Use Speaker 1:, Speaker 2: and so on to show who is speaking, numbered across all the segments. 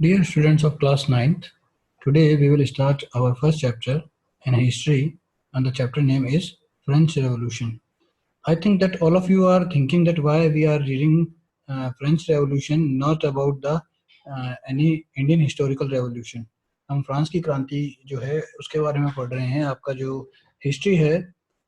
Speaker 1: Dear students of class ninth, today we will start our first chapter in history and the chapter name is French Revolution. I think that all of you are thinking that why we are reading French Revolution, not about the any Indian historical revolution. हम France की क्रांति जो है उसके बारे में पढ़ रहे हैं। आपका जो हिस्ट्री है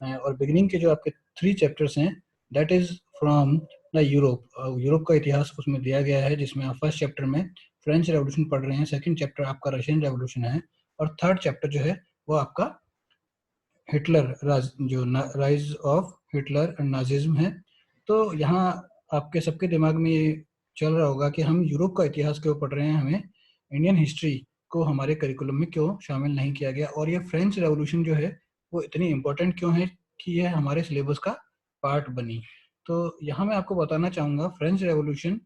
Speaker 1: और बिगिनिंग के जो आपके 3 चैप्टर्स हैं that is from the Europe. Europe का इतिहास उसमें दिया गया है, जिसमें आप फर्स्ट चैप्टर में फ्रेंच रेवोल्यूशन पढ़ रहे हैं, सेकंड चैप्टर आपका रशियन रेवोल्यूशन है और थर्ड चैप्टर जो है वो आपका हिटलर जो rise of Hitler and Nazism है। तो यहाँ आपके सबके दिमाग में ये चल रहा होगा कि हम यूरोप का इतिहास क्यों पढ़ रहे हैं, हमें इंडियन हिस्ट्री को हमारे करिकुलम में क्यों शामिल नहीं किया गया और ये फ्रेंच रेवोल्यूशन जो है वो इतनी इम्पोर्टेंट क्यों है कि ये हमारे सिलेबस का पार्ट बनी। तो यहाँ मैं आपको बताना चाहूँगा फ्रेंच रेवोल्यूशन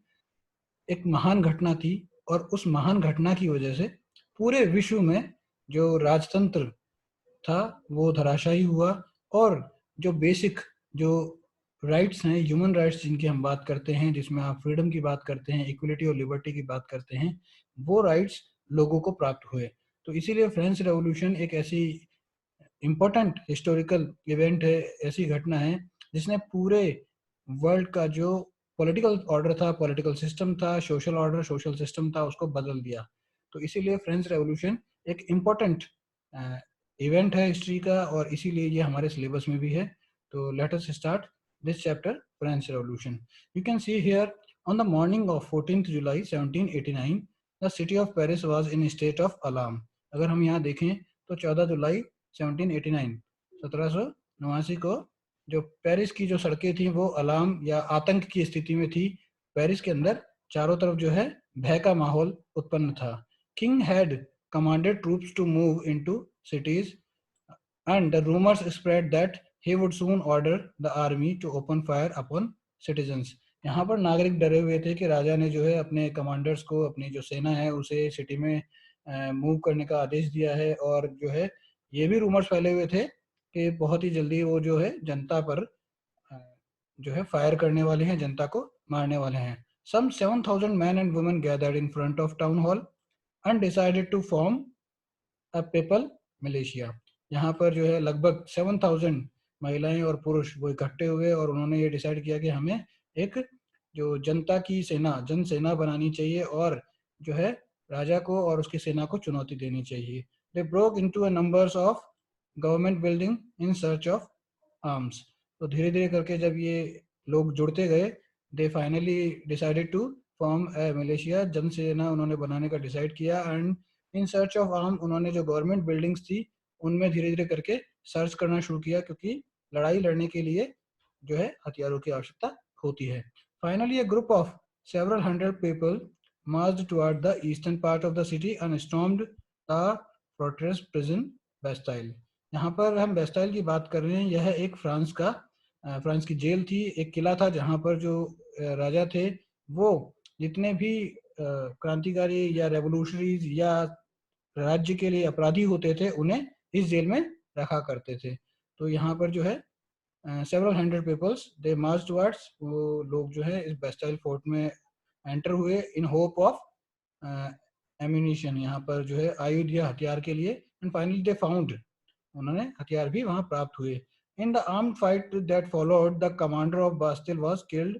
Speaker 1: एक महान घटना थी और उस महान घटना की वजह से पूरे विश्व में जो राजतंत्र था वो धराशायी हुआ और जो बेसिक जो राइट्स हैं, ह्यूमन राइट्स जिनकी हम बात करते हैं, जिसमें आप फ्रीडम की बात करते हैं, इक्वलिटी और लिबर्टी की बात करते हैं, वो राइट्स लोगों को प्राप्त हुए। तो इसीलिए फ्रेंच रेवोल्यूशन एक ऐसी इम्पोर्टेंट हिस्टोरिकल इवेंट है, ऐसी घटना है जिसने पूरे वर्ल्ड का जो पॉलिटिकल ऑर्डर था, पॉलिटिकल सिस्टम था, सोशल ऑर्डर, सोशल सिस्टम था, उसको बदल दिया। तो इसीलिए फ्रेंच रेवोल्यूशन एक इम्पोर्टेंट इवेंट है हिस्ट्री का और इसीलिए ये हमारे सिलेबस में भी है। तो let us start this chapter French revolution. You can see here on the morning of 14th July 1789 the city of Paris was in state of alarm. अगर हम यहाँ देखें तो 14 जुलाई 1789 1789 को जो पेरिस की जो सड़कें थी वो अलार्म या आतंक की स्थिति में थी। पेरिस के अंदर चारों तरफ जो है भय का माहौल उत्पन्न था। King had commanded troops to move into cities and the rumors spread that he would soon order the army to open fire upon citizens। यहाँ पर नागरिक डरे हुए थे कि राजा ने जो है अपने कमांडर्स को, अपनी जो सेना है उसे सिटी में मूव करने का आदेश दिया है और जो है ये भी रूमर्स फैले हुए थे कि बहुत ही जल्दी वो जो है जनता पर जो है फायर करने वाले हैं, जनता को मारने वाले हैं। Some 7,000 men and women gathered in front of town hall and decided to form a people militia। यहाँ पर जो है लगभग 7,000 महिलाएं और पुरुष वो इकट्ठे हुए और उन्होंने ये डिसाइड किया कि हमें एक जो जनता की सेना, जन सेना बनानी चाहिए और जो है राजा को और उसकी सेना को चुनौती देनी चाहिए। They broke into a numbers of government building in search of arms। तो धीरे धीरे करके जब ये लोग जुड़ते गए, they finally decided to form a militia, जन सेना उन्होंने बनाने का डिसाइड किया। And in search of arm उन्होंने जो गवर्नमेंट बिल्डिंग्स थी उनमें धीरे धीरे करके सर्च करना शुरू किया, क्योंकि लड़ाई लड़ने के लिए जो है हथियारों की आवश्यकता होती है। Finally A group of several hundred people marched toward the eastern part of the city and stormed the fortress prison Bastille। यहाँ पर हम बेस्टाइल की बात कर रहे हैं। यह एक फ्रांस की जेल थी, एक किला था जहाँ पर जो राजा थे वो जितने भी क्रांतिकारी या रेवोल्यूशनरीज या राज्य के लिए अपराधी होते थे उन्हें इस जेल में रखा करते थे। तो यहाँ पर जो है several hundred peoples they march towards, वो लोग जो है इस बेस्टाइल फोर्ट में एंटर हुए इन होप ऑफ एम्यूनिशन, यहाँ पर जो है आयुध या हथियार के लिए। एंड फाइनली दे फाउंड, उन्होंने हथियार भी वहां प्राप्त हुए। In the armed fight that followed the commander of Bastille was killed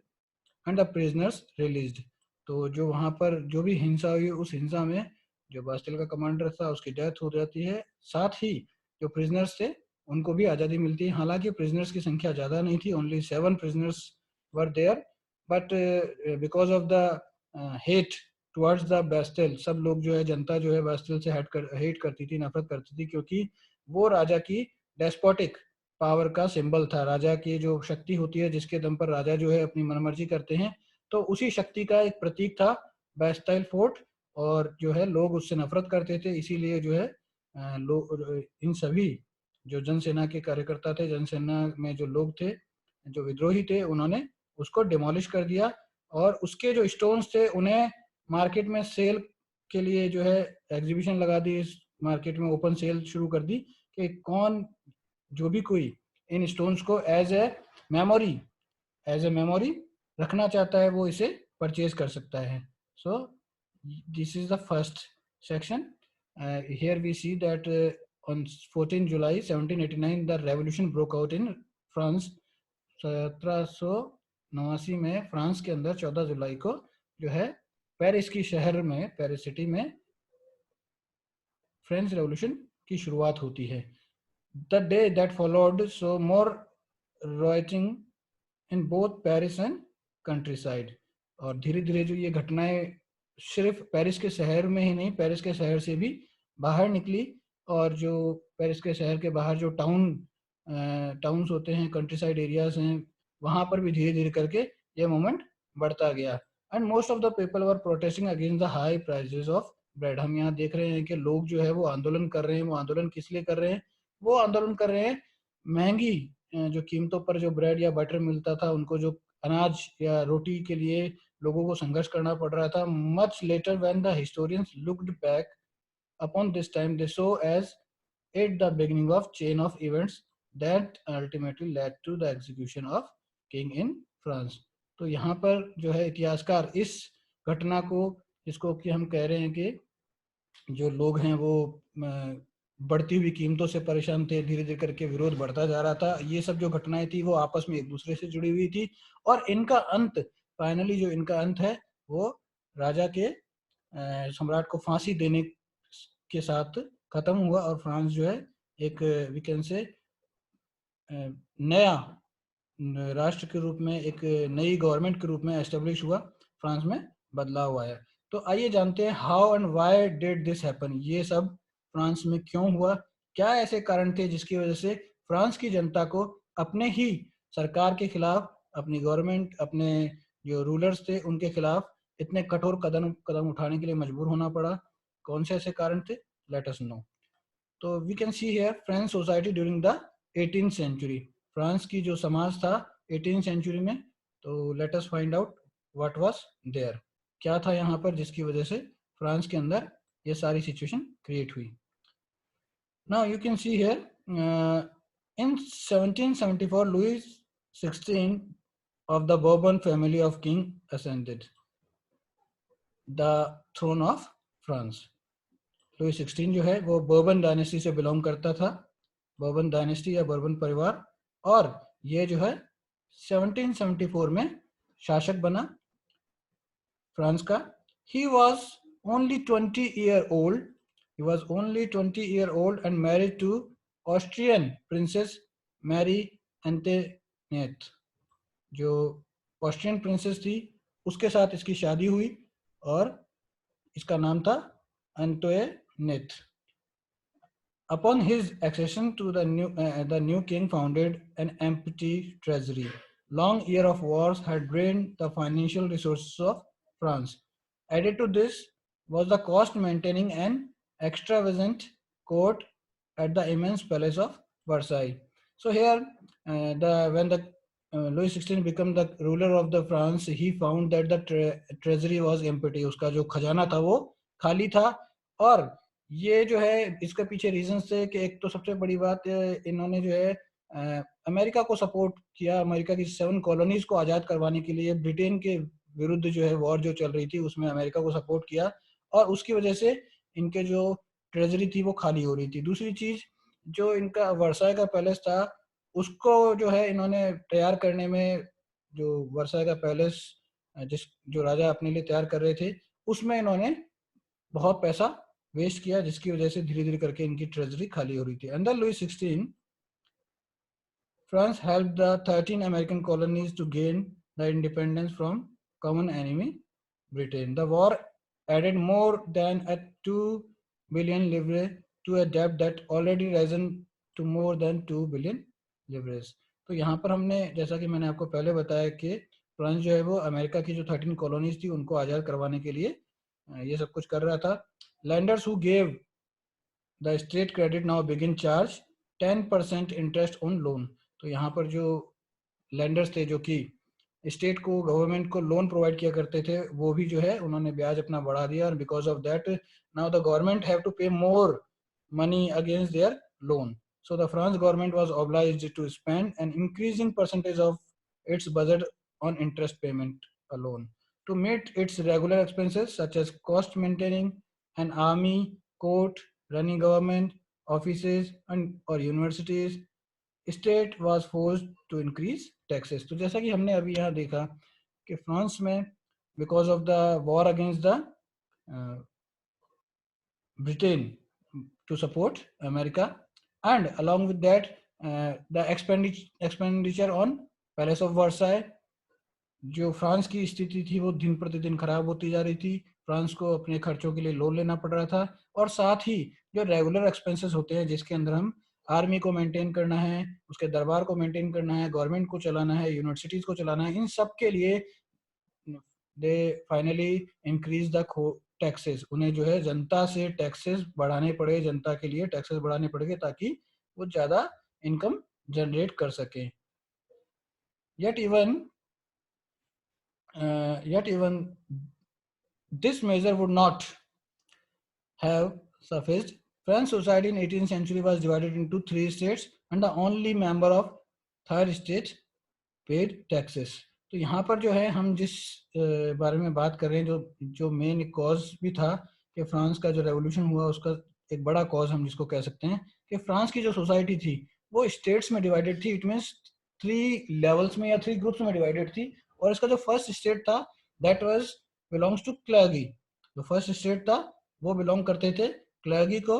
Speaker 1: and the prisoners released. तो जो वहां पर जो भी हिंसा हुई उस हिंसा में जो बास्टिल का कमांडर था उसकी डेथ हो जाती है, साथ ही जो प्रिजनर्स थे उनको भी आज़ादी मिलती है। हालांकि प्रिजनर्स की संख्या ज़्यादा नहीं थी, only 7 prisoners were there, but because of the hate towards the Bastille, सब लोग जो है जनता जो है बास्टिल से हेट करती थी, नफरत करती थी, क्योंकि वो राजा की डेस्पोटिक पावर का सिंबल था। राजा की जो शक्ति होती है जिसके दम पर राजा जो है अपनी मनमर्जी करते हैं, तो उसी शक्ति का एक प्रतीक था बास्टाइल फोर्ट और जो है लोग उससे नफरत करते थे। इसीलिए जो है लोग, इन सभी जो जनसेना के कार्यकर्ता थे, जनसेना में जो लोग थे, जो विद्रोही थे, उन्होंने उसको डिमोलिश कर दिया और उसके जो स्टोन्स थे उन्हें मार्केट में सेल के लिए जो है एग्जीबिशन लगा दी, इस मार्केट में ओपन सेल शुरू कर दी कि कौन जो भी कोई इन स्टोन्स को एज ए मेमोरी रखना चाहता है वो इसे परचेज कर सकता है। सो This is the first section. Here we see that on 14 July 1789 the revolution broke out in France. 1789 में फ्रांस के अंदर 14 जुलाई को जो है पेरिस की शहर में, पेरिस सिटी में फ्रेंच रेवोल्यूशन की शुरुआत होती है. The day that followed saw more rioting in both Paris and countryside. और धीरे धीरे जो ये घटनाएं सिर्फ पेरिस के शहर में ही नहीं, पेरिस के शहर से भी बाहर निकली, और जो पेरिस के शहर के बाहर जो टाउन्स होते हैं, कंट्री साइड एरियाज हैं, वहाँ पर भी धीरे धीरे करके ये मूवमेंट बढ़ता गया. And most of the people were protesting against the high prices of bread. हम यहाँ देख रहे हैं कि लोग जो है वो आंदोलन कर रहे हैं. वो आंदोलन किस लिए कर रहे हैं? वो आंदोलन कर रहे हैं महंगी जो कीमतों पर जो ब्रेड या बटर मिलता था, उनको जो अनाज या रोटी के लिए लोगों को संघर्ष करना पड़ रहा था. Much later when the historians looked back upon this time they saw as it the beginning of chain of events that ultimately led to the execution of king in France. तो यहाँ पर जो है इतिहासकार इस घटना को, जिसको कि हम कह रहे हैं कि जो लोग हैं वो बढ़ती हुई कीमतों से परेशान थे, धीरे धीरे करके विरोध बढ़ता जा रहा था, ये सब जो घटनाएं थी वो आपस में एक दूसरे से जुड़ी हुई थी, और इनका अंत फाइनली जो इनका अंत है वो राजा के सम्राट को फांसी देने के साथ खत्म हुआ, और फ्रांस जो है एक वी कैन से नया राष्ट्र के रूप में, एक नई गवर्नमेंट के रूप में एस्टेब्लिश हुआ, फ्रांस में बदलाव आया. तो आइए जानते हैं how and why did this happen. ये सब फ्रांस में क्यों हुआ? क्या ऐसे कारण थे जिसकी वजह से फ्रांस की जनता को अपने ही सरकार के खिलाफ, अपनी गवर्नमेंट, अपने जो रूलर्स थे उनके खिलाफ इतने कठोर कदम उठाने के लिए मजबूर होना पड़ा? कौन से ऐसे कारण थे? Let us know. तो we can see here French society during the 18th century. France की जो समाज था 18th सेंचुरी में, तो let us find out what was there. क्या था यहाँ पर जिसकी वजह से फ्रांस के अंदर ये सारी सिचुएशन क्रिएट हुई? Now you can see here in 1774 Louis 16 of the Bourbon family of king ascended the throne of France. Louis 16 जो है वो बर्बन डायनेस्टी से बिलोंग करता था, बर्बन डायनेस्टी या बर्बन परिवार, और ये जो है 1774 में शासक बना फ्रांस का. He was only 20 year old. He was only 20 year old and married to Austrian princess Mary Antoinette. जो ऑस्ट्रियन प्रिंसेस थी उसके साथ इसकी शादी हुई, और इसका नाम था एंटोइनेट. Upon his accession to the new king founded an empty treasury. Long year of wars had drained the financial resources of France. Added to this was the cost maintaining an extravagant court at the immense palace of Versailles. So here, when the Louis XVI became the ruler of the France, he found that the treasury was empty. उसका जो खजाना था वो खाली था. और ये जो है इसके पीछे रीजंस थे कि एक तो सबसे बड़ी बात, इन्होंने जो है अमेरिका को सपोर्ट किया. अमेरिका की 7 कॉलोनीज को आज़ाद करवाने के लिए ब्रिटेन के विरुद्ध जो है वॉर जो चल रही थी उसमें अमेरिका को सपोर्ट किया, और उसकी वजह से इनके जो ट्रेजरी थी वो खाली हो रही थी. दूसरी चीज, जो इनका वर्साई का पैलेस था उसको जो है इन्होंने तैयार करने में, जो वर्साई का पैलेस जो राजा अपने लिए तैयार कर रहे थे उसमें इन्होंने बहुत पैसा वेस्ट किया, जिसकी वजह से धीरे धीरे करके इनकी ट्रेजरी खाली हो रही थी. Under Louis 16 France helped the 13 American colonies to gain the independence from common enemy Britain. The war added more than a 2 billion livres to a debt that already risen to more than 2 billion livres. तो यहाँ पर हमने, जैसा कि मैंने आपको पहले बताया कि फ्रांस जो है वो अमेरिका की जो 13 कॉलोनीज थी उनको आज़ाद करवाने के लिए ये सब कुछ कर रहा था. Lenders who gave the state credit now begin charge 10% interest on loan. तो यहाँ पर जो lenders थे जो कि स्टेट को, गवर्नमेंट को लोन प्रोवाइड किया करते थे, वो भी जो है उन्होंने ब्याज अपना बढ़ा दिया. और because of that now the government have to pay more money against their loan. So the France government was obliged to spend an increasing percentage of its budget on interest payment alone. to meet its regular expenses such as cost maintaining an army, court, running government, offices and or universities, state was forced to increase taxes. तो जैसा कि हमने अभी यहाँ देखा कि France में because of the war against the Britain to support America, and along with that the expenditure on Palace of Versailles, जो फ्रांस की स्थिति थी वो दिन प्रतिदिन खराब होती जा रही थी, फ्रांस को अपने खर्चों के लिए लोन लेना पड़ रहा था, और साथ ही जो रेगुलर एक्सपेंसेस होते हैं जिसके अंदर हम आर्मी को मेंटेन करना है, उसके दरबार को मेंटेन करना है, गवर्नमेंट को चलाना है, यूनिवर्सिटीज को चलाना है, इन सब के लिए they finally increase the taxes. उन्हें जो है जनता से टैक्सेस बढ़ाने पड़े, जनता के लिए टैक्सेस बढ़ाने पड़ेंगे ताकि वो ज्यादा इनकम जनरेट कर सके। Yet even this measure would not have sufficed. French society in 18th century was divided into 3 states and the only member of third state paid taxes. तो यहाँ पर जो है हम जिस बारे में बात कर रहे हैं, जो मेन कॉज भी था कि फ्रांस का जो रेवोल्यूशन हुआ, उसका एक बड़ा कॉज हम जिसको कह सकते हैं कि फ्रांस की जो सोसाइटी थी वो स्टेट्स में डिवाइडेड थी। इट मीन्स 3 लेवल्स में या 3 ग्रुप्स में डिवाइडेड थी, और इसका जो फर्स्ट स्टेट था that was belongs to clergy. जो फर्स्ट स्टेट था वो बिलोंग करते थे क्लर्गी को,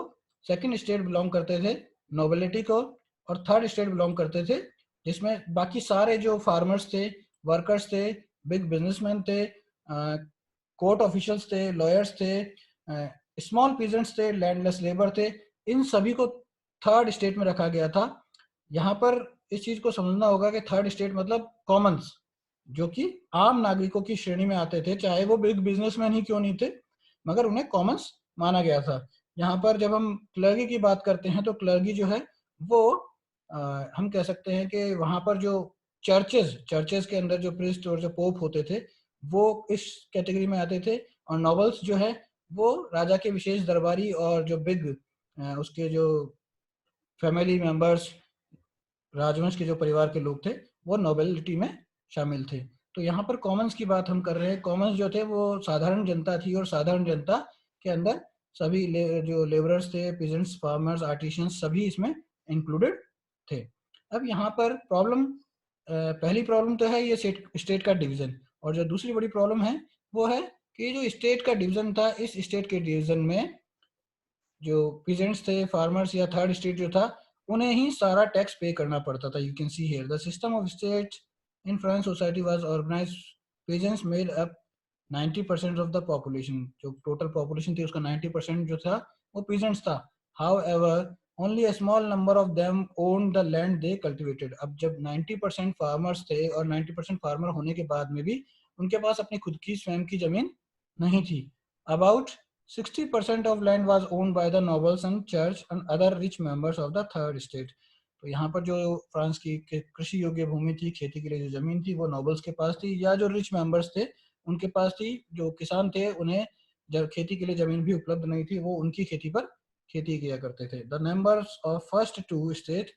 Speaker 1: सेकंड स्टेट बिलोंग करते थे नोबिलिटी को, और थर्ड स्टेट बिलोंग करते थे जिसमें बाकी सारे जो फार्मर्स थे, वर्कर्स थे, बिग बिजनेसमैन थे, कोर्ट ऑफिशियल्स थे, लॉयर्स थे, स्मॉल पीजेंट्स थे, लैंडलेस लेबर थे, इन सभी को थर्ड स्टेट में रखा गया था। यहाँ पर इस चीज को समझना होगा कि थर्ड स्टेट मतलब कॉमन्स, जो कि आम नागरिकों की श्रेणी में आते थे, चाहे वो बिग बिजनेसमैन ही क्यों नहीं थे, मगर उन्हें कॉमन्स माना गया था। यहाँ पर जब हम क्लर्गी की बात करते हैं तो क्लर्गी जो है वो हम कह सकते हैं कि वहां पर जो चर्चेस के अंदर जो प्रिस्ट और जो पोप होते थे वो इस कैटेगरी में आते थे, और नॉबल्स जो है वो राजा के विशेष दरबारी और जो बिग उसके जो फैमिली मेंबर्स, राजवंश के जो परिवार के लोग थे वो नोबेलिटी में शामिल थे। तो यहाँ पर कॉमन्स की बात हम कर रहे हैं। कॉमन्स जो थे वो साधारण जनता थी, और साधारण जनता के अंदर सभी जो लेबरर्स थे, पीजेंट्स, फार्मर्स, आर्टिशियंस, सभी इसमें इंक्लूडेड थे। अब यहाँ पर प्रॉब्लम, पहली प्रॉब्लम तो है ये स्टेट का डिवीजन, और जो दूसरी बड़ी प्रॉब्लम है वो है कि जो स्टेट का डिवीजन था, इस स्टेट के डिवीजन में जो पीजेंट्स थे, फार्मर्स या थर्ड स्टेट जो था, उन्हें ही सारा टैक्स पे करना पड़ता था। You can see here the system of state in French society was organised, peasants made up 90% of the population. जो टोटल पॉपुलेशन थी उसका 90% जो था वो पीजेंट्स था। However only a small number of them own the land they cultivated. अब जब 90% farmers थे, और 90% फार्मर होने के बाद में भी उनके पास अपनी खुद की स्वयं की जमीन नहीं थी। About 60% of land was owned by the nobles and church and other rich members of the third state. तो यहाँ पर जो फ्रांस की कृषि योग्य भूमि थी, खेती के लिए जो जमीन थी, वो नोबल्स के पास थी, या जो रिच मेंबर्स थे उनके पास थी। जो किसान थे उन्हें जब खेती के लिए जमीन भी उपलब्ध नहीं थी, वो उनकी खेती पर खेती किया करते थे। The members of first two state,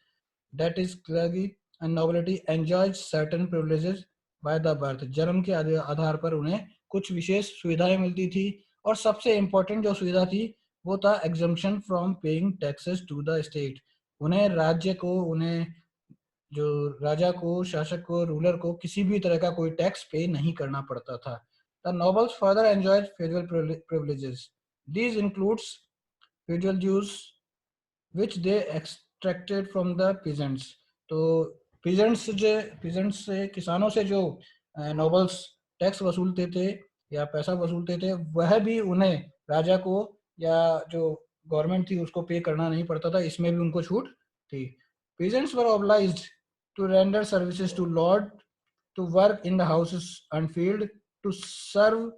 Speaker 1: that is clergy and nobility, enjoys certain privileges by the birth। जन्म के आधार पर उन्हें कुछ विशेष सुविधाएं मिलती थी, और सबसे इम्पोर्टेंट जो सुविधा थी वो था exemption from paying taxes to the state. उन्हें राज्य को, उन्हें जो राजा को, शासक को, रूलर को किसी भी तरह का कोई टैक्स पे नहीं करना पड़ता था। The nobles further enjoyed federal privileges, these includes federal dues which they extracted from the peasants। तो peasants से, किसानों से जो नोबल्स टैक्स वसूलते थे या पैसा वसूलते थे, वह भी उन्हें राजा को या जो गवर्नमेंट थी उसको पे करना नहीं पड़ता था, इसमें भी उनको छूट थी। peasants were obliged to render services to lord, to work in the houses and field, to serve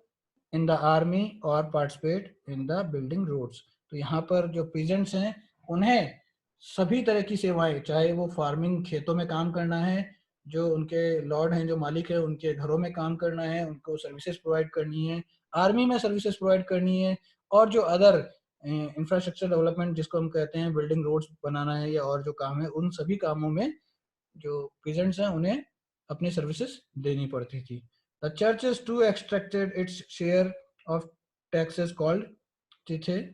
Speaker 1: in the army or participate in the building roads। तो यहाँ पर जो peasants हैं उन्हें सभी तरह की सेवाएं, चाहे वो फार्मिंग, खेतों में काम करना है, जो उनके लॉर्ड हैं, जो मालिक है, उनके घरों में काम करना है, उनको सर्विसेज प्रोवाइड करनी है, आर्मी में सर्विसेज प्रोवाइड करनी है, और जो अदर इंफ्रास्ट्रक्चर डेवलपमेंट जिसको हम कहते हैं, बिल्डिंग रोड्स बनाना है या और जो काम है, उन सभी कामों में जो पीजेंट्स हैं उन्हें अपनी सर्विसेज देनी पड़ती थी। The churches too extracted its share of taxes called tithe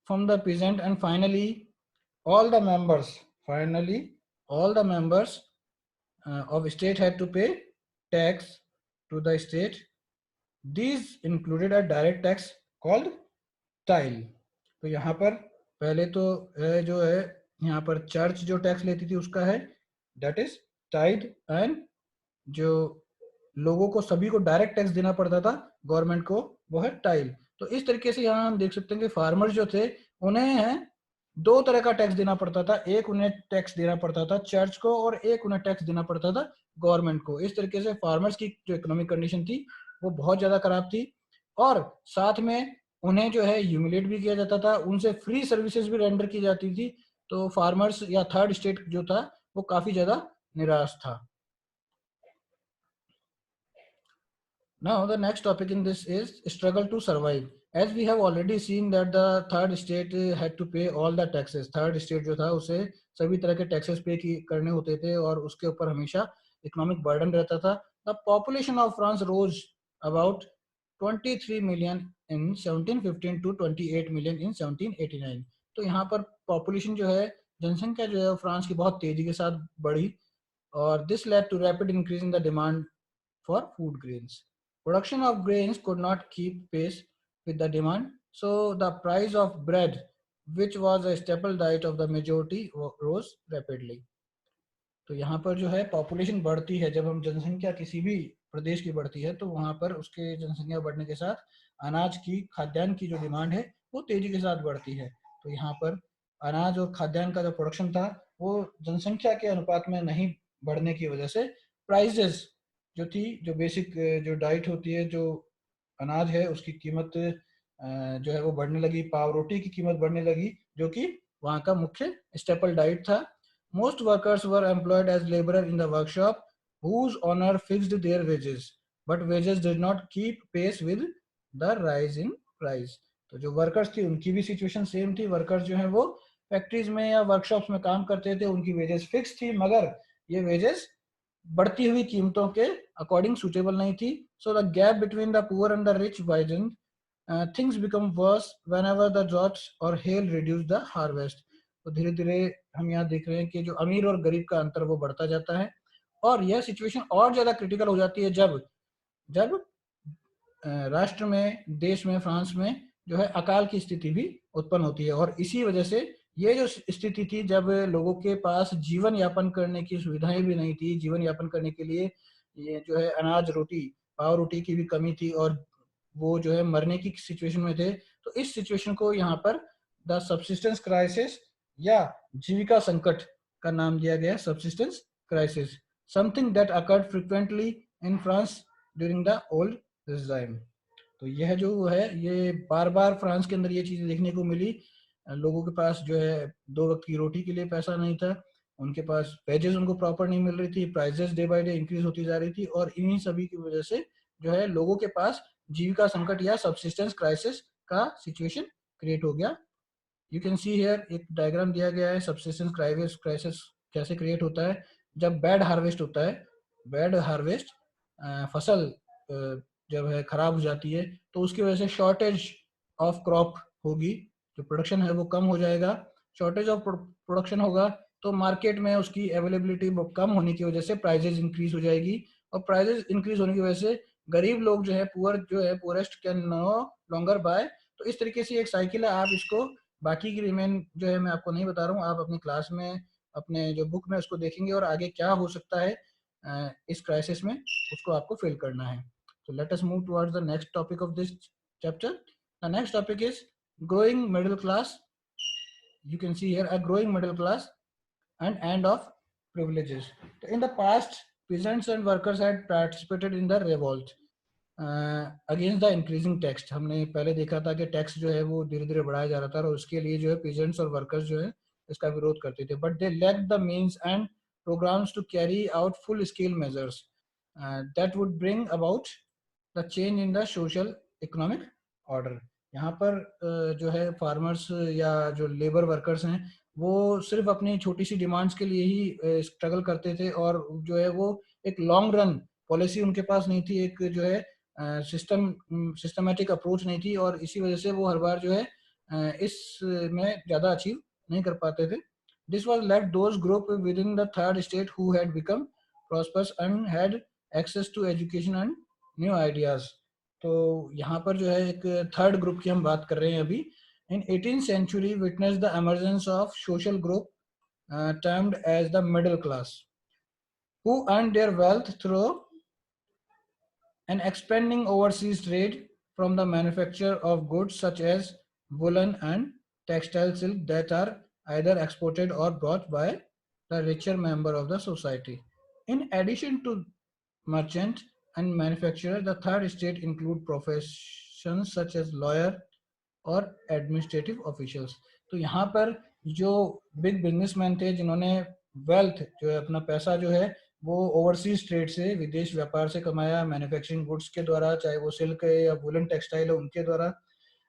Speaker 1: from the peasant, and finally all the members of state had to pay tax to the state. These included a direct tax called tithe. तो यहाँ पर पहले तो जो है यहाँ पर church जो टैक्स लेती थी उसका है दैट इज टाइड, एंड जो लोगों को सभी को डायरेक्ट टैक्स देना पड़ता था गवर्नमेंट को वो है टाइल। तो इस तरीके से यहाँ हम देख सकते हैं कि फार्मर्स जो थे उन्हें है दो तरह का टैक्स देना पड़ता था, एक उन्हें टैक्स देना पड़ता था चर्च को और एक उन्हें टैक्स देना पड़ता था गवर्नमेंट को। इस तरीके से फार्मर्स की जो इकोनॉमिक कंडीशन थी वो बहुत ज्यादा खराब थी, और साथ में उन्हें जो है ह्यूमिलेट भी किया जाता था, उनसे फ्री सर्विसेज भी रेंडर की जाती थी। तो फार्मर्स या थर्ड स्टेट जो था वो काफी ज्यादा निराश था। Now the next topic in this is struggle to survive. As we have already seen that the third state had to pay all the taxes. Third state जो था उसे सभी तरह के taxes पे करने होते थे और उसके ऊपर हमेशा economic burden रहता था। The population of France rose about 23 million in 1715 to 28 million in 1789. तो यहाँ पर population जो है जनसंख्या जो है फ्रांस की बहुत तेजी के साथ बढ़ी, और this led to rapid increase in the demand for food grains. Production of grains could not keep pace with the demand, so the price of bread, which was a staple diet of the majority, rose rapidly. तो यहाँ पर जो है population बढ़ती है, जब हम जनसंख्या किसी भी प्रदेश की बढ़ती है तो वहाँ पर उसके जनसंख्या बढ़ने के साथ अनाज की खाद्यान्न की जो डिमांड है वो तेजी के साथ बढ़ती है। तो यहाँ पर अनाज और खाद्यान्न का जो प्रोडक्शन था वो जनसंख्या के अनुपात में नहीं बढ़ने की वजह से प्राइसेस जो थी, जो बेसिक जो डाइट होती है, जो अनाज है उसकी कीमत जो है वो बढ़ने लगी, पाव रोटी की कीमत बढ़ने लगी जो कि वहाँ का मुख्य स्टेपल डाइट था। Most workers were employed as laborer in the workshop, whose owner fixed their wages, but wages did not keep pace with the rise in price. तो जो वर्कर्स थी उनकी भी सिचुएशन सेम थी। वर्कर्स जो है वो फैक्ट्रीज में या वर्कशॉप्स में काम करते थे, उनकी वेजेस फिक्स थी, मगर ये वेजेस बढ़ती हुई कीमतों के अकॉर्डिंग सुटेबल नहीं थी। So the gap between the poor and the rich widened, things become worse whenever the droughts or hail reduce the harvest. तो धीरे धीरे हम यहाँ देख रहे हैं कि जो अमीर और गरीब का अंतर वो बढ़ता जाता है, और यह सिचुएशन और ज्यादा क्रिटिकल हो जाती है जब जब राष्ट्र में, देश में, फ्रांस में जो है अकाल की स्थिति भी उत्पन्न होती है। और इसी वजह से ये जो स्थिति थी जब लोगों के पास जीवन यापन करने की सुविधाएं भी नहीं थी, जीवन यापन करने के लिए ये जो है अनाज रोटी, पाव रोटी की भी कमी थी, और वो जो है मरने की सिचुएशन में थे। तो इस सिचुएशन को यहाँ पर द सब्सिस्टेंस क्राइसिस या जीविका संकट का नाम दिया गया, subsistence crisis, something that occurred frequently in France during the old regime. तो यह जो है ये बार बार फ्रांस के अंदर ये चीजें देखने को मिली। लोगों के पास जो है दो वक्त की रोटी के लिए पैसा नहीं था, उनके पास वेजेस उनको प्रॉपर नहीं मिल रही थी, prices day by day increase होती जा रही थी, और इन्हीं सभी की वजह से जो है लोगों के पास जीविका संकट या सब्सिस्टेंस क्राइसिस का सिचुएशन क्रिएट हो गया। यू कैन सी हियर एक डायग्राम दिया गया है, सब्सिस्टेंस क्राइसिस कैसे क्रिएट होता है जब बैड हार्वेस्ट होता है। बैड हार्वेस्ट, फसल जब है खराब हो जाती है तो उसकी वजह से शॉर्टेज ऑफ क्रॉप होगी, जो प्रोडक्शन है वो कम हो जाएगा। शॉर्टेज ऑफ प्रोडक्शन होगा तो मार्केट में उसकी अवेलेबिलिटी कम होने की वजह से प्राइजेज इंक्रीज हो जाएगी, और प्राइजेज इंक्रीज होने की वजह से गरीब लोग जो है, पुअर जो है, poorest can no longer buy. तो इस तरीके से एक साइकिल है। आप इसको बाकी की रिमेन जो है मैं आपको नहीं बता रहा हूँ, आप अपनी क्लास में अपने जो बुक में उसको देखेंगे और आगे क्या हो सकता है इस क्राइसिस में उसको आपको फिल करना है। So let us move towards the next topic of this chapter. The next topic is growing middle class. You can see here a growing middle class and end of privileges. In the past, peasants and workers had participated in the revolt against the increasing tax. हमने पहले देखा था कि tax जो है वो धीरे धीरे बढ़ाया जा रहा था, और उसके लिए जो है पीजेंट्स और वर्कर्स जो है इसका विरोध करते थे, but they lack the means and programmes to carry out full scale measures that would bring about the change in the social economic order. यहाँ पर जो है फार्मर्स या जो लेबर वर्कर्स हैं वो सिर्फ अपनी छोटी सी डिमांड्स के लिए ही स्ट्रगल करते थे, और जो है वो एक लॉन्ग रन पॉलिसी उनके पास नहीं थी, एक जो है सिस्टमेटिक अप्रोच नहीं थी, और इसी वजह से वो हर बार जो है इस में ज़्यादा अचीव नहीं कर पाते थे. This was left those group within the third state who had become prosperous and had access to education and new ideas. तो यहाँ पर जो है एक थर्ड ग्रुप की हम बात कर रहे हैं अभी. इन 18th century witnessed the emergence of social group termed as the middle class, who earned their wealth through an expanding overseas trade from the manufacture of goods such as woolen and textile silk that are either exported or bought by the richer member of the society. In addition to merchant and manufacturer, the third state include professions such as lawyer और administrative officials. तो यहाँ पर जो big businessman थे जिन्होंने wealth जो है अपना पैसा जो है वो ओवरसीज ट्रेड से, विदेश व्यापार से कमाया, मैन्युफैक्चरिंग गुड्स के द्वारा, चाहे वो सिल्क है या वुलन टेक्सटाइल है उनके द्वारा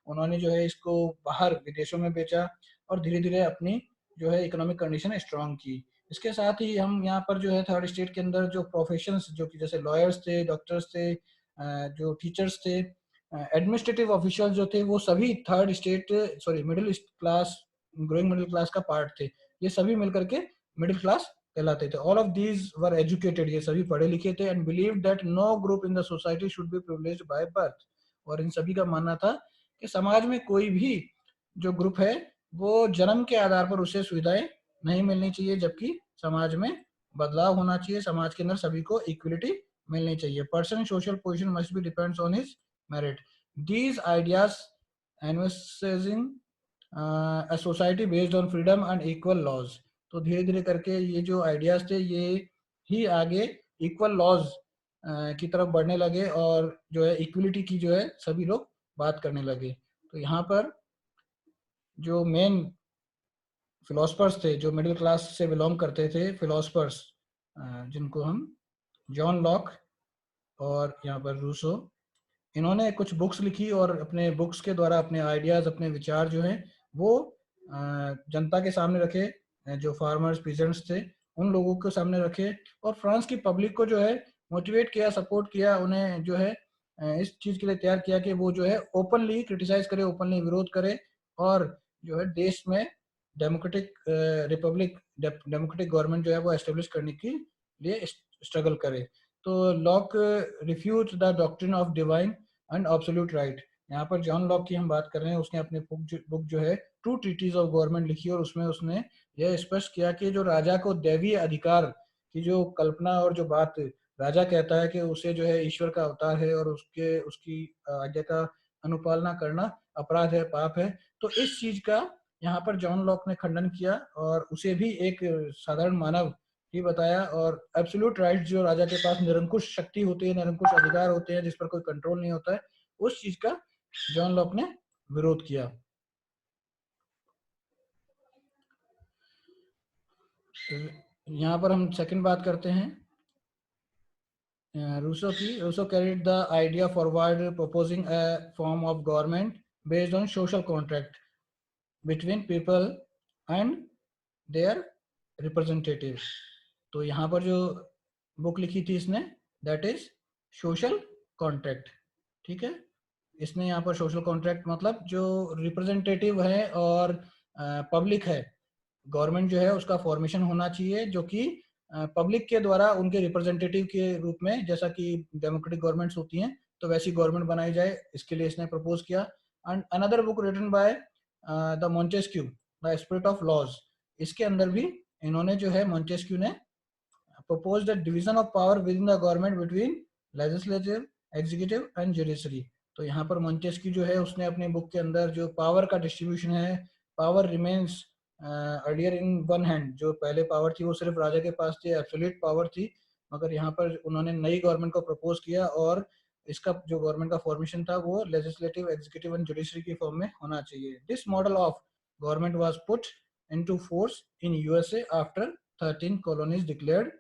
Speaker 1: उन्होंने जो है इसको बाहर विदेशों में बेचा और धीरे धीरे अपनी जो है इकोनॉमिक कंडीशन स्ट्रांग की. इसके साथ ही हम यहाँ पर जो है थर्ड स्टेट के अंदर जो प्रोफेशंस जो कि जैसे लॉयर्स थे, डॉक्टर्स थे, जो टीचर्स थे, एडमिनिस्ट्रेटिव ऑफिशियल जो थे, वो सभी third state sorry middle class, growing middle class का पार्ट थे. ये सभी मिलकर के मिडिल क्लास कहलाते थे. All of these were educated, ये सभी पढ़े लिखे थे, and believe that no group in the society should be privileged by birth. और इन सभी का मानना था कि समाज में कोई भी जो ग्रुप है वो जन्म के आधार पर उसे सुविधाएं नहीं मिलनी चाहिए, जबकि समाज में बदलाव होना चाहिए, समाज के अंदर सभी को इक्वलिटी मिलनी चाहिए. Person social position must be depends on his merit. These ideas envisaging a society based on freedom and equal laws. तो धीरे धीरे करके ये जो आइडियाज थे ये ही आगे इक्वल लॉज की तरफ बढ़ने लगे और जो है इक्वलिटी की जो है सभी लोग बात करने लगे. तो यहाँ पर जो मेन फिलोसफर्स थे जो मिडिल क्लास से बिलोंग करते थे, फिलोसफर्स जिनको हम जॉन लॉक और यहाँ पर रूसो, इन्होंने कुछ बुक्स लिखी और अपने बुक्स के द्वारा अपने आइडियाज, अपने विचार जो हैं वो जनता के सामने रखे. जो फार्मर्स पीजेंट्स थे उन लोगों के सामने रखे और फ्रांस की पब्लिक को जो है मोटिवेट किया, सपोर्ट किया, उन्हें जो है इस चीज के लिए तैयार किया कि वो जो है ओपनली क्रिटिसाइज करे, ओपनली विरोध करे और जो है देश में डेमोक्रेटिक रिपब्लिक, डेमोक्रेटिक गवर्नमेंट जो है वो एस्टेब्लिश करने के लिए स्ट्रगल करे. तो Locke refuse the doctrine of divine and absolute right. यहाँ पर जॉन लॉक की हम बात कर रहे हैं, उसने अपने बुक जो है ट्रू ट्रीटीज ऑफ गवर्नमेंट लिखी और उसमें उसने यह स्पष्ट किया कि जो राजा को दैवीय अधिकार की जो कल्पना और जो बात राजा कहता है कि उसे जो है ईश्वर का अवतार है और उसकी आज्ञा का अनुपालना करना अपराध है, पाप है, तो इस चीज का यहाँ पर जॉन लॉक ने खंडन किया और उसे भी एक साधारण मानव ही बताया. और एब्सोल्यूट राइट जो राजा के पास निरंकुश शक्ति होती है, निरंकुश अधिकार होते हैं जिस पर कोई कंट्रोल नहीं होता है, उस चीज का जॉन लॉक ने विरोध किया. यहाँ पर हम सेकंड बात करते हैं रूसो की. Rousseau carried the idea forward proposing a form of government based on social contract between people and their representatives. तो यहाँ पर जो बुक लिखी थी इसने, दैट इज सोशल कॉन्ट्रैक्ट. ठीक है, इसने यहाँ पर सोशल कॉन्ट्रैक्ट मतलब जो रिप्रेजेंटेटिव है और पब्लिक है, गवर्नमेंट जो है उसका फॉर्मेशन होना चाहिए जो कि पब्लिक के द्वारा उनके रिप्रेजेंटेटिव के रूप में, जैसा कि डेमोक्रेटिक गवर्नमेंट्स होती हैं तो वैसी गवर्नमेंट बनाई जाए, इसके लिए इसने प्रपोज किया. And another book written by the Montesquieu, the spirit of laws, इसके अंदर भी इन्होंने जो है मॉन्टेस्क्यू ने proposed a division of power within the government between legislative, executive and judiciary. तो यहाँ पर मॉन्टेस्क्यू जो है उसने अपने बुक के अंदर जो पावर का डिस्ट्रीब्यूशन है, power remains earlier in one hand, जो पहले पावर थी वो सिर्फ राजा के पास थी, एब्सोल्यूट पावर थी, मगर यहाँ पर उन्होंने नई गवर्नमेंट को प्रपोज किया और इसका जो गवर्नमेंट का फॉर्मेशन था वो लेजिस्लेटिव, एग्जीक्यूटिव एंड जुडिशरी की फॉर्म में होना चाहिए. This model of government was put into force in USA after 13 colonies declared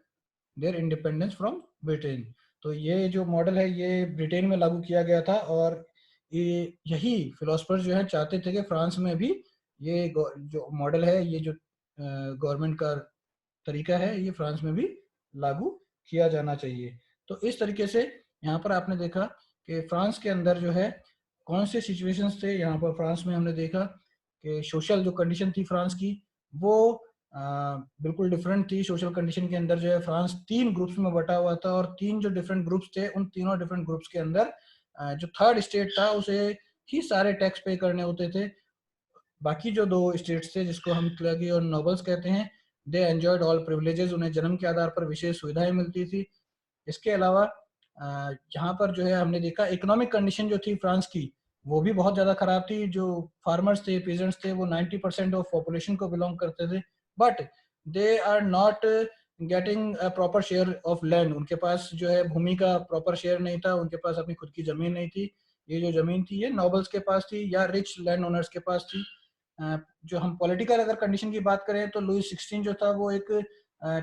Speaker 1: their independence from Britain. तो ये जो मॉडल है ये ब्रिटेन में लागू किया गया था और ये यही फिलोसफर्स जो है चाहते थे कि फ्रांस में भी ये जो मॉडल है, ये जो गवर्नमेंट का तरीका है, ये फ्रांस में भी लागू किया जाना चाहिए. तो इस तरीके से यहाँ पर आपने देखा कि फ्रांस के अंदर जो है कौन से सिचुएशंस थे। यहाँ पर फ्रांस में हमने देखा कि सोशल जो कंडीशन थी फ्रांस की वो बिल्कुल डिफरेंट थी। सोशल कंडीशन के अंदर जो है फ्रांस 3 ग्रुप्स में बटा हुआ था और 3 जो डिफरेंट ग्रुप्स थे उन तीनों डिफरेंट ग्रुप्स के अंदर जो थर्ड स्टेट था उसे ही सारे टैक्स पे करने होते थे। बाकी जो 2 स्टेट्स थे जिसको हम क्लर्की और नोबल्स कहते हैं, दे एंजॉयड ऑल प्रिविलेजेस, उन्हें जन्म के आधार पर विशेष सुविधाएं मिलती थी। इसके अलावा यहाँ पर जो है हमने देखा इकोनॉमिक कंडीशन जो थी फ्रांस की वो भी बहुत ज़्यादा खराब थी। जो फार्मर्स थे, पीजेंट्स थे, वो 90% ऑफ पॉपुलेशन को बिलोंग करते थे, but they are not getting a proper share of land. उनके पास जो है भूमि का प्रॉपर शेयर नहीं था, उनके पास अपनी खुद की जमीन नहीं थी। ये जो जमीन थी ये नोबल्स के पास थी या रिच लैंड ओनर्स के पास थी। जो हम पॉलिटिकल अगर कंडीशन की बात करें तो लुई 16 जो था वो एक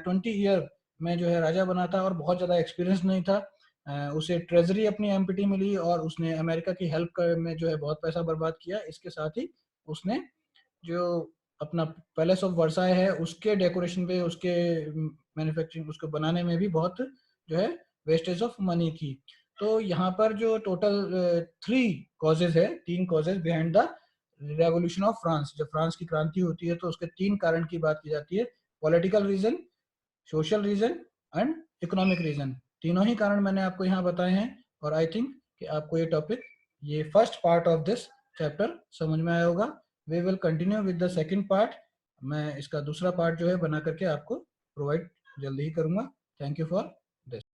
Speaker 1: 20 ईयर में जो है राजा बना था और बहुत ज़्यादा एक्सपीरियंस नहीं था। उसे ट्रेजरी अपनी एम्प्टी मिली और उसने अमेरिका की हेल्प में जो है बहुत पैसा बर्बाद किया। इसके साथ ही उसने जो अपना पैलेस ऑफ वर्साई है उसके डेकोरेशन पे, उसके मैन्युफैक्चरिंग, उसको बनाने में भी बहुत जो है वेस्टेज ऑफ मनी की। तो यहाँ पर जो टोटल 3 कॉजेज है, 3 causes behind the revolution of France. जब फ्रांस की क्रांति होती है तो उसके 3 कारण की बात की जाती है, political reason, social reason and economic reason. तीनों ही कारण मैंने आपको यहाँ बताए हैं और आई थिंक कि आपको ये टॉपिक, ये first part of this chapter समझ में आया होगा। We will continue with the second part. मैं इसका दूसरा पार्ट जो है बना करके आपको प्रोवाइड जल्दी ही करूंगा। Thank you for